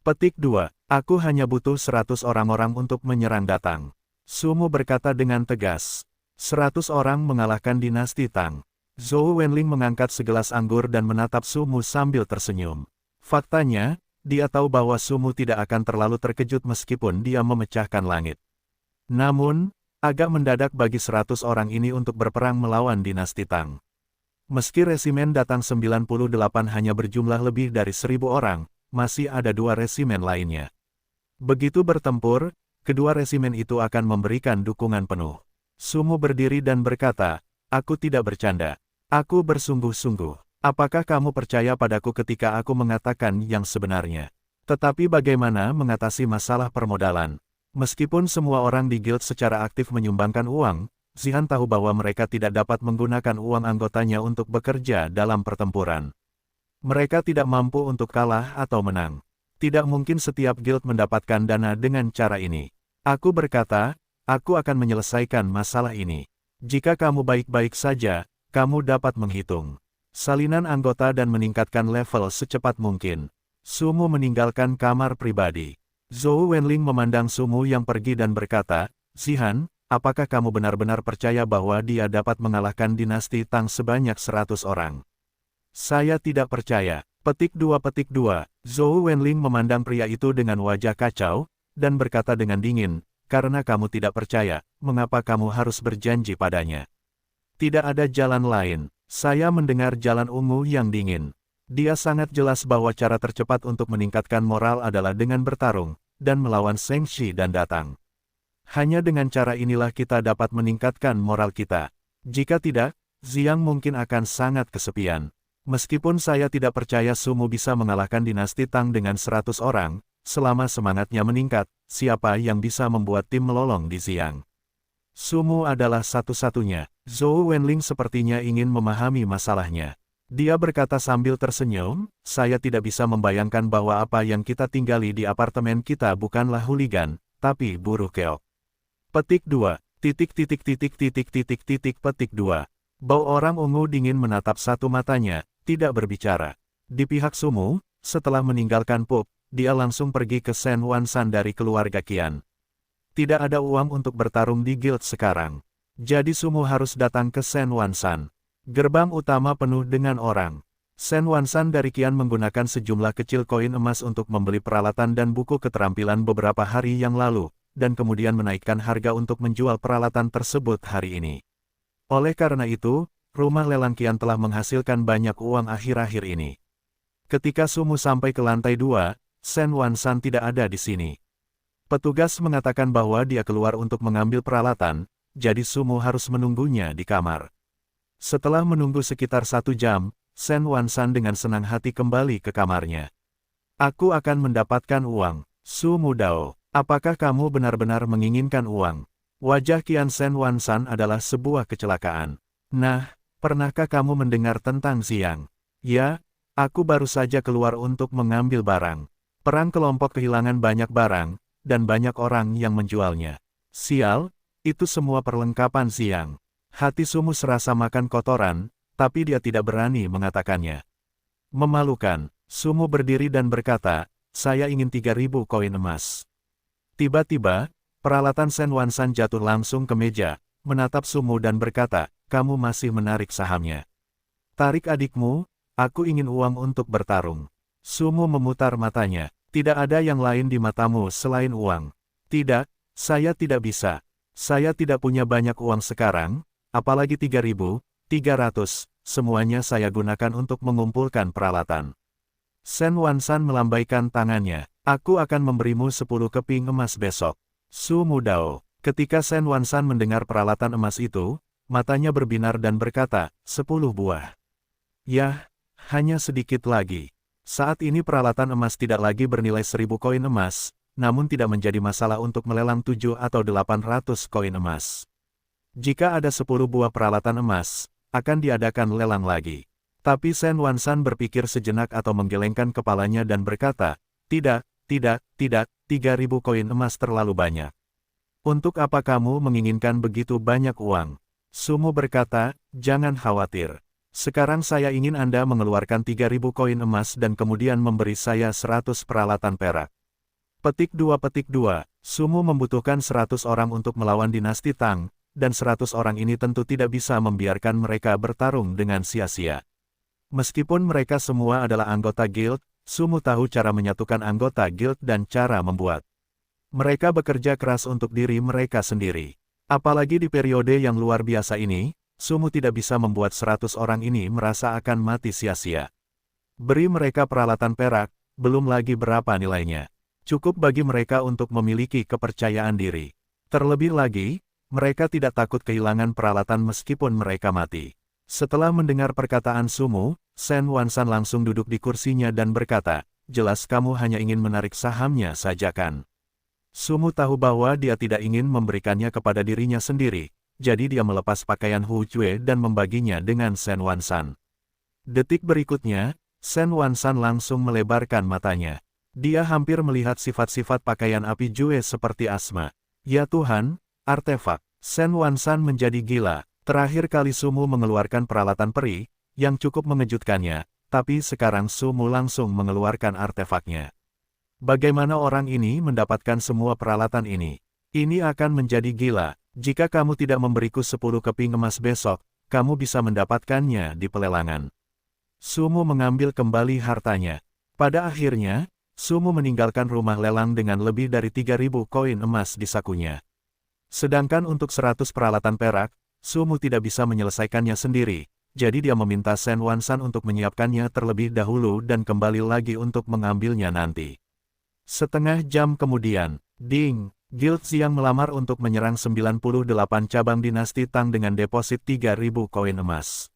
Speaker 1: Petik 2. Aku hanya butuh 100 orang-orang untuk menyerang datang. Sumu berkata dengan tegas. 100 orang mengalahkan dinasti Tang. Zhou Wenling mengangkat segelas anggur dan menatap Sumu sambil tersenyum. Faktanya, dia tahu bahwa Sumu tidak akan terlalu terkejut meskipun dia memecahkan langit. Namun, agak mendadak bagi 100 orang ini untuk berperang melawan dinasti Tang. Meski resimen datang 98 hanya berjumlah lebih dari 1000 orang, masih ada 2 resimen lainnya. Begitu bertempur, kedua resimen itu akan memberikan dukungan penuh. Sumu berdiri dan berkata, aku tidak bercanda. Aku bersungguh-sungguh. Apakah kamu percaya padaku ketika aku mengatakan yang sebenarnya? Tetapi bagaimana mengatasi masalah permodalan? Meskipun semua orang di guild secara aktif menyumbangkan uang, Zihan tahu bahwa mereka tidak dapat menggunakan uang anggotanya untuk bekerja dalam pertempuran. Mereka tidak mampu untuk kalah atau menang. Tidak mungkin setiap guild mendapatkan dana dengan cara ini. Aku berkata, aku akan menyelesaikan masalah ini. Jika kamu baik-baik saja, kamu dapat menghitung salinan anggota dan meningkatkan level secepat mungkin. Sumu meninggalkan kamar pribadi. Zhou Wenling memandang Sumu yang pergi dan berkata, Zihan, apakah kamu benar-benar percaya bahwa dia dapat mengalahkan dinasti Tang sebanyak 100 orang? Saya tidak percaya. Petik 2. Zhou Wenling memandang pria itu dengan wajah kacau, dan berkata dengan dingin, karena kamu tidak percaya, mengapa kamu harus berjanji padanya? Tidak ada jalan lain. Saya mendengar jalan ungu yang dingin. Dia sangat jelas bahwa cara tercepat untuk meningkatkan moral adalah dengan bertarung, dan melawan Seng Shi dan datang. Hanya dengan cara inilah kita dapat meningkatkan moral kita. Jika tidak, Ziyang mungkin akan sangat kesepian. Meskipun saya tidak percaya Sumu bisa mengalahkan dinasti Tang dengan 100 orang, selama semangatnya meningkat, siapa yang bisa membuat tim melolong di Ziyang? Sumu adalah satu-satunya. Zhou Wenling sepertinya ingin memahami masalahnya. Dia berkata sambil tersenyum, saya tidak bisa membayangkan bahwa apa yang kita tinggali di apartemen kita bukanlah hooligan, tapi buruh keok. Petik 2. Petik 2. Bau orang ungu dingin menatap satu matanya, tidak berbicara. Di pihak Sumu, setelah meninggalkan pub, dia langsung pergi ke Shen Wansan dari keluarga Qian. Tidak ada uang untuk bertarung di guild sekarang. Jadi Sumu harus datang ke Shen Wansan. Gerbang utama penuh dengan orang. Shen Wansan dari Qian menggunakan sejumlah kecil koin emas untuk membeli peralatan dan buku keterampilan beberapa hari yang lalu, dan kemudian menaikkan harga untuk menjual peralatan tersebut hari ini. Oleh karena itu, rumah lelang Qian telah menghasilkan banyak uang akhir-akhir ini. Ketika Sumu sampai ke lantai 2, Shen Wansan tidak ada di sini. Petugas mengatakan bahwa dia keluar untuk mengambil peralatan, jadi Sumu harus menunggunya di kamar. Setelah menunggu sekitar 1 jam, Shen Wansan dengan senang hati kembali ke kamarnya. Aku akan mendapatkan uang. Sumu Dao, apakah kamu benar-benar menginginkan uang? Wajah Qian Shen Wansan adalah sebuah kecelakaan. Nah, pernahkah kamu mendengar tentang Ziyang? Ya, aku baru saja keluar untuk mengambil barang. Perang kelompok kehilangan banyak barang, dan banyak orang yang menjualnya. Sial, itu semua perlengkapan Ziyang. Hati Sumu serasa makan kotoran, tapi dia tidak berani mengatakannya. Memalukan, Sumu berdiri dan berkata, saya ingin 3000 koin emas. Tiba-tiba, peralatan Shen Wansan jatuh langsung ke meja, menatap Sumu dan berkata, kamu masih menarik sahamnya. Tarik adikmu, aku ingin uang untuk bertarung. Sumu memutar matanya. Tidak ada yang lain di matamu selain uang. Tidak, saya tidak bisa. Saya tidak punya banyak uang sekarang, apalagi 3.300, semuanya saya gunakan untuk mengumpulkan peralatan. Shen Wansan melambaikan tangannya. Aku akan memberimu 10 keping emas besok. Sumu Dao, Ketika Shen Wansan mendengar peralatan emas itu, matanya berbinar dan berkata, 10 buah. Yah, hanya sedikit lagi. Saat ini peralatan emas tidak lagi bernilai 1000 koin emas, namun tidak menjadi masalah untuk melelang 7 atau 800 koin emas. Jika ada 10 buah peralatan emas, akan diadakan lelang lagi. Tapi Shen Wansan berpikir sejenak atau menggelengkan kepalanya dan berkata, tidak, 3000 koin emas terlalu banyak. Untuk apa kamu menginginkan begitu banyak uang? Sumu berkata, jangan khawatir. Sekarang saya ingin Anda mengeluarkan 3000 koin emas dan kemudian memberi saya 100 peralatan perak. Petik 2. Sumu membutuhkan 100 orang untuk melawan dinasti Tang, dan 100 orang ini tentu tidak bisa membiarkan mereka bertarung dengan sia-sia. Meskipun mereka semua adalah anggota guild, Sumu tahu cara menyatukan anggota guild dan cara membuat mereka bekerja keras untuk diri mereka sendiri. Apalagi di periode yang luar biasa ini, Sumu tidak bisa membuat 100 orang ini merasa akan mati sia-sia. Beri mereka peralatan perak, belum lagi berapa nilainya. Cukup bagi mereka untuk memiliki kepercayaan diri. Terlebih lagi, mereka tidak takut kehilangan peralatan meskipun mereka mati. Setelah mendengar perkataan Sumu, Shen Wansan langsung duduk di kursinya dan berkata, jelas kamu hanya ingin menarik sahamnya saja kan? Sumu tahu bahwa dia tidak ingin memberikannya kepada dirinya sendiri. Jadi dia melepas pakaian Hu Jue dan membaginya dengan Shen Wansan. Detik berikutnya, Shen Wansan langsung melebarkan matanya. Dia hampir melihat sifat-sifat pakaian api Jue seperti asma. Ya Tuhan, artefak. Shen Wansan menjadi gila. Terakhir kali Sumu mengeluarkan peralatan peri, yang cukup mengejutkannya, tapi sekarang Sumu langsung mengeluarkan artefaknya. Bagaimana orang ini mendapatkan semua peralatan ini? Ini akan menjadi gila. Jika kamu tidak memberiku 10 keping emas besok, kamu bisa mendapatkannya di pelelangan. Sumu mengambil kembali hartanya. Pada akhirnya, Sumu meninggalkan rumah lelang dengan lebih dari 3000 koin emas di sakunya. Sedangkan untuk 100 peralatan perak, Sumu tidak bisa menyelesaikannya sendiri, jadi dia meminta Shen Wansan untuk menyiapkannya terlebih dahulu dan kembali lagi untuk mengambilnya nanti. Setengah jam kemudian, ding! Guild Xiang melamar untuk menyerang 98 cabang dinasti Tang dengan deposit 3000 koin emas.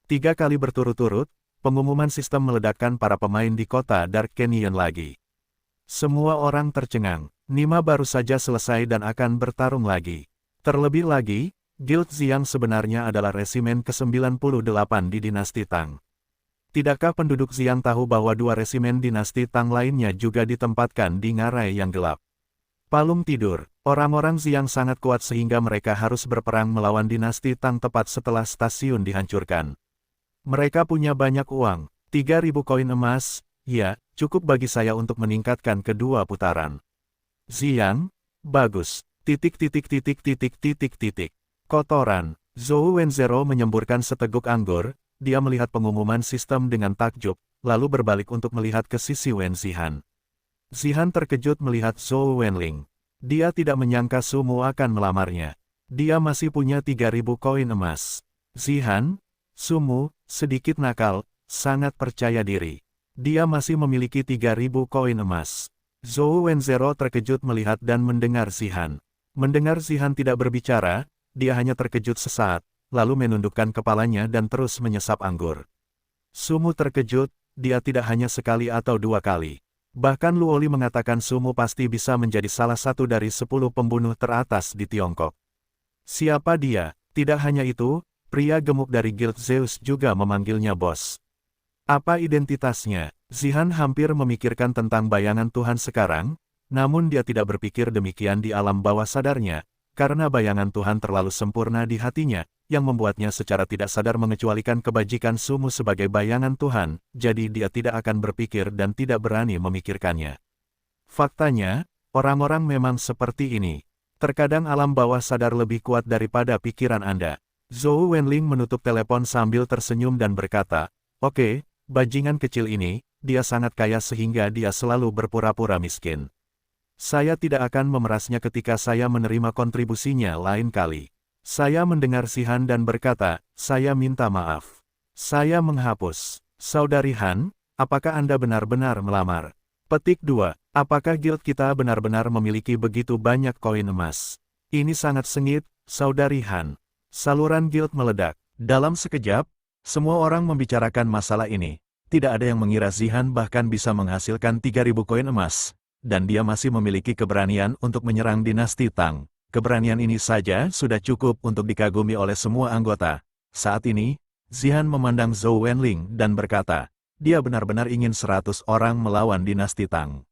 Speaker 1: 3 kali berturut-turut, pengumuman sistem meledakkan para pemain di kota Dark Canyon lagi. Semua orang tercengang, Nima baru saja selesai dan akan bertarung lagi. Terlebih lagi, Guild Xiang sebenarnya adalah resimen ke-98 di dinasti Tang. Tidakkah penduduk Xiang tahu bahwa 2 resimen dinasti Tang lainnya juga ditempatkan di ngarai yang gelap? Palung tidur, orang-orang Xiang sangat kuat sehingga mereka harus berperang melawan dinasti Tang tepat setelah stasiun dihancurkan. Mereka punya banyak uang, 3000 koin emas, ya, cukup bagi saya untuk meningkatkan kedua putaran. Xiang, bagus, kotoran, Zhou Wenzhou menyemburkan seteguk anggur, dia melihat pengumuman sistem dengan takjub, lalu berbalik untuk melihat ke sisi Wen Zihan. Zihan terkejut melihat Zhou Wenling. Dia tidak menyangka Sumu akan melamarnya. Dia masih punya 3000 koin emas. Zihan, Sumu, sedikit nakal, sangat percaya diri. Dia masih memiliki 3000 koin emas. Zhou Wenzhou terkejut melihat dan mendengar Zihan. Mendengar Zihan tidak berbicara, dia hanya terkejut sesaat, lalu menundukkan kepalanya dan terus menyesap anggur. Sumu terkejut, dia tidak hanya sekali atau 2 kali. Bahkan Luoli mengatakan Sumu pasti bisa menjadi salah satu dari 10 pembunuh teratas di Tiongkok. Siapa dia? Tidak hanya itu, pria gemuk dari Guild Zeus juga memanggilnya bos. Apa identitasnya? Zihan hampir memikirkan tentang bayangan Tuhan sekarang, namun dia tidak berpikir demikian di alam bawah sadarnya, karena bayangan Tuhan terlalu sempurna di hatinya, yang membuatnya secara tidak sadar mengecualikan kebajikan Sumu sebagai bayangan Tuhan, jadi dia tidak akan berpikir dan tidak berani memikirkannya. Faktanya, orang-orang memang seperti ini. Terkadang alam bawah sadar lebih kuat daripada pikiran Anda. Zhou Wenling menutup telepon sambil tersenyum dan berkata, oke, bajingan kecil ini, dia sangat kaya sehingga dia selalu berpura-pura miskin. Saya tidak akan memerasnya ketika saya menerima kontribusinya lain kali. Saya mendengar Zihan dan berkata, saya minta maaf. Saya menghapus. Saudari Han, apakah Anda benar-benar melamar? Petik 2. Apakah guild kita benar-benar memiliki begitu banyak koin emas? Ini sangat sengit, Saudari Han. Saluran guild meledak. Dalam sekejap, semua orang membicarakan masalah ini. Tidak ada yang mengira Zihan bahkan bisa menghasilkan 3.000 koin emas. Dan dia masih memiliki keberanian untuk menyerang dinasti Tang. Keberanian ini saja sudah cukup untuk dikagumi oleh semua anggota. Saat ini, Zihan memandang Zhou Wenling dan berkata, dia benar-benar ingin 100 orang melawan dinasti Tang.